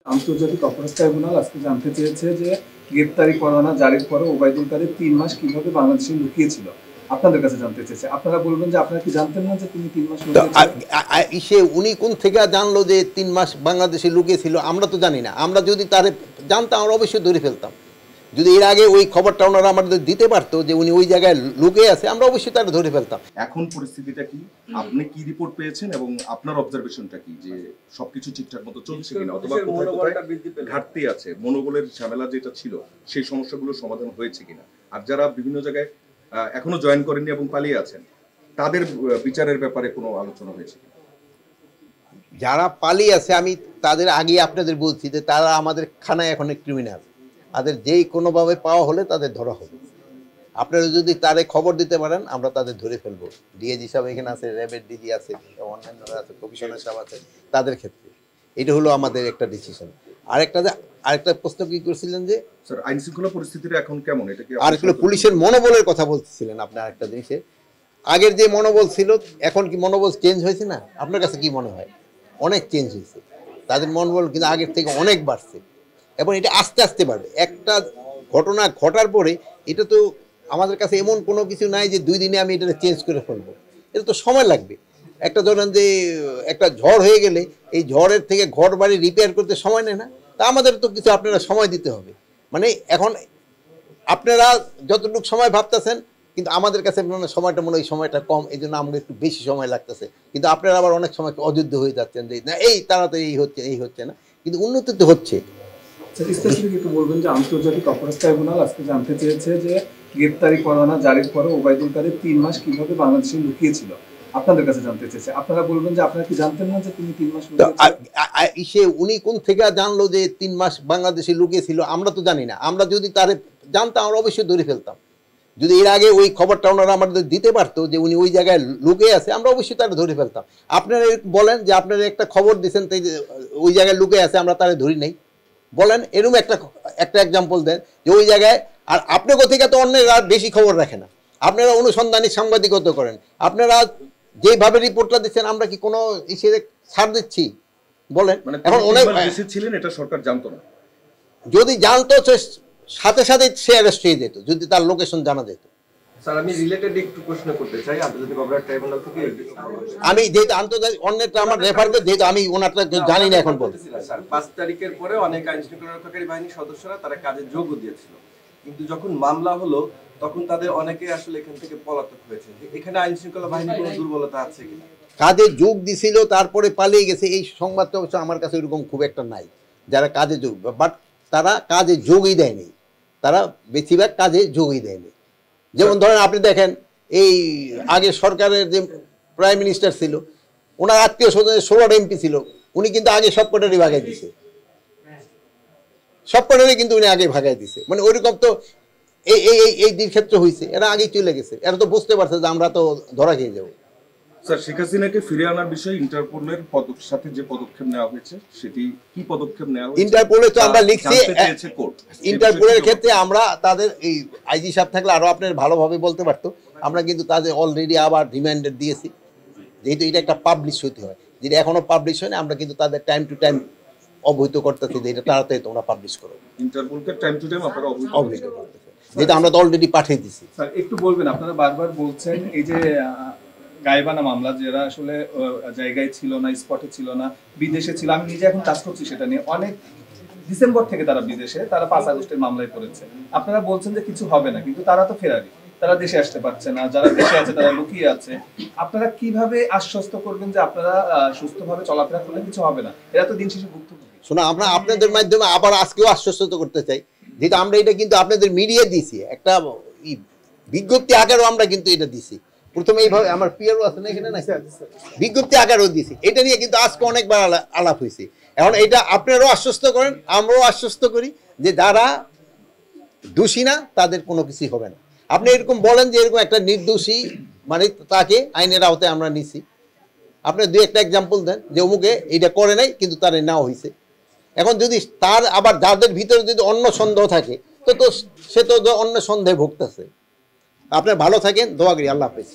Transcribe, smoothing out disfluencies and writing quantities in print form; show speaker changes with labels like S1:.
S1: আন্তর্জাতিক অপরাধ ট্রাইব্যুনাল আজকে জানতে চেয়েছে যে গ্রেপ্তারি পরোয়ানা জারির পরে ওবায়দুল কাদের ৩ মাস কিভাবে বাংলাদেশে লুকিয়েছিল আপনাদের কাছে জানতে চেয়েছে। আপনারা বলবেন যে আপনারা কি জানতেন না যে তিনি ৩ মাস লুকিয়েছিলেন?
S2: উনি কোন থেকে জানলো যে ৩ মাস বাংলাদেশে লুকিয়েছিল? আমরা তো জানি না। আমরা যদি তারে জানতাম আমরা অবশ্যই ধরে ফেলতাম। যদি এর আগে ওই খবরটা ওনারা আমাদের দিতে পারতো যে উনি ওই জায়গায় লুকিয়ে আছে, আমরা অবশ্যই তারা ধরে ফেলতাম।
S3: এখন পরিস্থিতিটা কি, আপনি কি রিপোর্ট পেয়েছেন এবং আপনার অবজারভেশনটা কি, যে সবকিছু ঠিকঠাক মতো চলছে কিনা, অথবা ঘাটতি আছে, মনোবলের ঝামেলা যেটা ছিল সেই সমস্যাগুলো সমাধান হয়েছে কিনা, আর যারা বিভিন্ন জায়গায় এখনো জয়েন করেননি এবং পালিয়ে আছেন তাদের বিচারের ব্যাপারে কোনো আলোচনা হয়েছে কিনা?
S2: যারা পালিয়ে আছে আমি তাদের আগে আপনাদের বলছি যে তারা আমাদের খানায় এখন ক্রিমিনাল, তাদের যেই কোনোভাবে পাওয়া হলে তাদের ধরা হবে। আপনারা যদি তারে খবর দিতে পারেন আমরা তাদের ধরে ফেলবো। ডিএজি সাহেব এখানে আছে, র্যাবের ডিজি আছে, অন্যান্যরা আছে, কমিশনার সাহেব আছে, তাদের ক্ষেত্রে এটা হলো আমাদের একটা ডিসিশন। আরেকটা প্রশ্ন কি করছিলেন যে
S3: স্যার আইন শৃঙ্খলা পরিস্থিতিটা এখন কেমন, এটা কি?
S2: আরেকটা পুলিশের মনোবলের কথা বলছিলেন আপনি। আরেকটা জিনিসে আগের যে মনোবল ছিল এখন কি মনোবল চেঞ্জ হয়েছে না? আপনার কাছে কি মনে হয়? অনেক চেঞ্জ হয়েছে, তাদের মনোবল কিন্তু আগের থেকে অনেক বাড়ছে এবং এটা আস্তে আস্তে বাড়বে। একটা ঘটনা ঘটার পরে এটা তো আমাদের কাছে এমন কোনো কিছু নাই যে 2 দিনে আমি এটা চেঞ্জ করে ফেলবো। এটা তো সময় লাগবে। একটা ধরেন যে একটা ঝড় হয়ে গেলে এই ঝড়ের থেকে ঘর বাড়ি রিপেয়ার করতে সময় নেয় না, তা আমাদের তো কিছু আপনারা সময় দিতে হবে। মানে এখন আপনারা যতটুকু সময় ভাবতেছেন কিন্তু আমাদের কাছে সময়টা মনে হয় সময়টা কম, এই জন্য আমাদের একটু বেশি সময় লাগতেছে। কিন্তু আপনারা আবার অনেক সময় অযোগ্য হয়ে যাচ্ছেন যে না এই তাড়াতাড়ি এই হচ্ছে না, কিন্তু উন্নতি তো হচ্ছে।
S1: একটু বলবেন যে আন্তর্জাতিক অপরাধ ট্রাইব্যুনাল আজকে জানতে চেয়েছে যে গ্রেপ্তারি পরোয়ানা জারির পরে ওবায়দুল কাদের ৩ মাস কিভাবে বাংলাদেশে লুকিয়েছিল আপনাদের কাছে জানতে চেয়েছে। আপনারা বলবেন যে আপনারা কি জানতেন না যে তিনি 3 মাস লুকিয়েছিলেন?
S2: উনি কোন থেকে জানলো যে 3 মাস বাংলাদেশে লুকিয়েছিল? আমরা তো জানি না। আমরা যদি তারে জানতাম আমরা অবশ্যই ধরে ফেলতাম। যদি এর আগে ওই খবরটা ওনারা আমাদের দিতে পারতো যে উনি ওই জায়গায় লুকিয়ে আছে, আমরা অবশ্যই তারা ধরে ফেলতাম। আপনারা বলেন যে আপনারা একটা খবর দিচ্ছেন ওই জায়গায় লুকিয়ে আছে, আমরা তারা ধরি নাই, বলেন এরকম একটা এক্সাম্পল দেন যে ওই জায়গায়। আর আপনার থেকে তো অন্যের আর বেশি খবর রাখে না, আপনারা অনুসন্ধানী সাংবাদিকতা করেন। আপনারা যেভাবে রিপোর্টটা দিচ্ছেন আমরা কি কোনো ইসে ছাড় দিচ্ছি? বলেন।
S3: এখন অনেক ছিলেন এটা সরকার জানতো না,
S2: যদি জানতো সাথে সাথে সে অ্যারেস্ট হয়ে যেত যদি তার লোকেশন জানা যেত।
S4: স্যার আমি রিলেটেড একটু প্রশ্ন করতে চাই আন্তর্জাতিক অপরাধ ট্রাইব্যুনাল থেকে।
S2: আমি যেহেতু আন্তর্জাতিক অন্যটা আমার রেফার করে, যেহেতু আমি ওনারটা জানি না এখন বলতে।
S4: স্যার 5 তারিখের পরে অনেক আইন শৃঙ্খলা রক্ষাকারী বাহিনীর সদস্যরা তারা কাজে যোগও দিয়েছিল, কিন্তু যখন মামলা হলো তখন তাদের অনেকে আসলে এখান থেকে পলাতক হয়েছে। এখানে আইন শৃঙ্খলা বাহিনীর কোনো দুর্বলতা আছে কিনা?
S2: কাজে যোগ দিছিল তারপরে পালিয়ে গেছে এই সংবাদটা অবশ্য আমার কাছে এরকম খুব একটা নাই যারা কাজে যোগ, বাট তারা কাজে যোগই দেয়নি, তারা বেশিরভাগ কাজে যোগই দেয়নি। যেমন ধরেন আপনি দেখেন এই আগে সরকারের যে প্রাইম মিনিস্টার ছিল ওনার আত্মীয় স্বজনের 16টা এমপি ছিল, উনি কিন্তু আগে সবকটারই ভাগাই দিছে, সবকটারই কিন্তু উনি আগে ভাগাই দিছে। মানে ওইরকম তো এই দিক ক্ষেত্রে হয়েছে, এরা আগেই চলে গেছে, এরা তো বুঝতে পারছে যে আমরা তো ধরা খেয়ে যাবো।
S3: স্যার শেখ হাসিনাকে ফিরে আনার বিষয়ে ইন্টারপোলের সাথে যে পদক্ষেপ নেওয়া হয়েছে সেটি কি পদক্ষেপ নেওয়া হয়েছে?
S2: ইন্টারপোলে তো আমরা লিখছি, ইন্টারপোলের ক্ষেত্রে আমরা তাদের এই আইজি সাহেব থাকলে আরো আপনার ভালোভাবে বলতে পারতো, আমরা কিন্তু তাদের অলরেডি আবার রিমাইন্ডার দিয়েছি, যেহেতু এটা একটা পাবলিশ হতে হয়, যেটা এখনো পাবলিশ হয়নি, আমরা কিন্তু তাদের টাইম টু টাইম অবহিত করতেছি যে এটা তাড়াতাড়ি তোমরা পাবলিশ করো।
S3: ইন্টারপোলকে টাইম টু টাইম আপনারা
S2: অবহিত করতেছে, যেটা আমরা তো অলরেডি পাঠিয়ে দিছি।
S1: স্যার একটু বলবেন, আপনারা বারবার বলছেন এই যে গায়েবানা মামলা, যারা আসলে জায়গায় ছিল না, স্পটে ছিল না, বিদেশে ছিল, আমি নিজে এখন কাজ করছি সেটা নিয়ে, অনেক ডিসেম্বর থেকে তারা বিদেশে, তারা 5 আগস্টের মামলায় পড়েছে। আপনারা বলছেন যে কিছু হবে না, কিন্তু তারা তো ফেরারি, তারা দেশে আসতে পারছে না, যারা দেশে আছে তারা লুকিয়ে আছে। আপনারা কিভাবে আশ্বস্ত করবেন যে আপনারা সুস্থভাবে চলাফেরা করলে কিছু হবে না? এরা তো দিন শেষে ভুক্তভোগী।
S2: শোনো, আমরা আপনাদের মাধ্যমে আবার আজকেও আশ্বস্ত করতে চাই, যেটা আমরা এটা কিন্তু আপনাদের মিডিয়া দিছি, একটা বিজ্ঞপ্তি আকারেও আমরা কিন্তু এটা দিছি। প্রথমে এইভাবে আমার পিয়ারও আছে না এখানে, না বিজ্ঞপ্তি আকারেও দিছি, এটা নিয়ে কিন্তু আজকে অনেকবার আলাপ হয়েছে। এখন এটা আপনারাও আশ্বস্ত করেন, আমরাও আশ্বস্ত করি যে যারা দোষী না তাদের কোনো কিছুই হবে না। আপনি এরকম বলেন যে এরকম একটা নির্দোষী মানে তাকে আইনের আওতায় আমরা নিছি, আপনি 2-1টা এক্সাম্পল দেন যে অমুকে এটা করে নাই কিন্তু তার নাও হয়েছে। এখন যদি তার আবার যাদের ভিতরে যদি অন্য সন্দেহ থাকে তো সে তো অন্য সন্দেহে ভুগতেছে। আপনার ভালো থাকেন, দোয়া করি। আল্লাহ হাফেজ।